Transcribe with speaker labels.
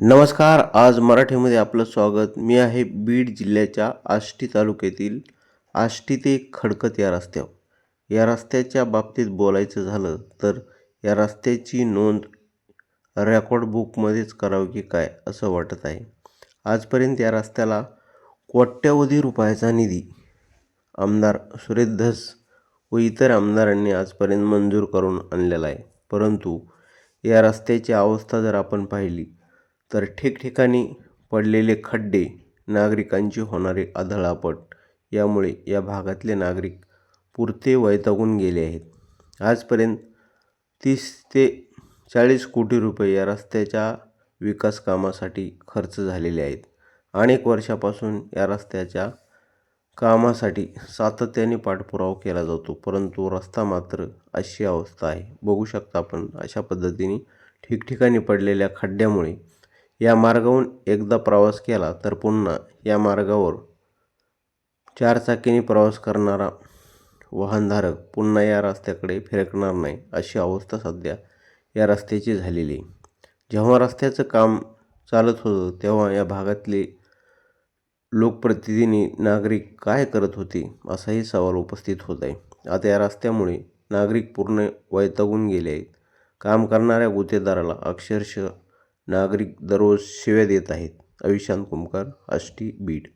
Speaker 1: नमस्कार. आज मराठीमध्ये आपलं स्वागत. मी आहे बीड जिल्ह्याच्या आष्टी तालुक्यातील आष्टी ते खडकत या रस्त्यावर. या रस्त्याच्या बाबतीत बोलायचं झालं तर या रस्त्याची नोंद रेकॉर्ड बुकमध्येच करावी की काय असं वाटत आहे. आजपर्यंत या रस्त्याला कोट्यवधी रुपयाचा निधी आमदार सुरेश धस व इतर आमदारांनी आजपर्यंत मंजूर करून आणलेला आहे. परंतु या रस्त्याची अवस्था जर आपण पाहिली तर ठिकठिकाणी पडलेले खड्डे, नागरिकांची होणारी आदळआपट यामुळे या भागातले नागरिक पुरते वैतागून गेले आहेत. आजपर्यंत 30 ते 40 कोटी रुपये या रस्त्याच्या विकास कामासाठी खर्च झालेले आहेत. अनेक वर्षापासून या रस्त्याच्या कामासाठी सातत्याने पाठपुरावा केला जातो, परंतु रस्ता मात्र अशी अवस्था आहे. बघू शकता आपण अशा पद्धतीने ठिकठिकाणी पडलेल्या खड्ड्यामुळे या मार्गावरून एकदा प्रवास केला तर पुन्हा या मार्गावर चारचाकीने प्रवास करणारा वाहनधारक पुन्हा या रस्त्याकडे फिरकणार नाही, अशी अवस्था सध्या या रस्त्याची झालेली आहे. जेव्हा रस्त्याचं काम चालत होतं तेव्हा या भागातले लोकप्रतिनिधी, नागरिक काय करत होते असाही सवाल उपस्थित होत आहे. आता या रस्त्यामुळे नागरिक पूर्ण वैतागून गेले आहेत. काम करणाऱ्या गुत्तेदाराला अक्षरशः नागरिक दररोज शिव्या देत आहेत. अविशांत कुमकर, आष्टी, बीड.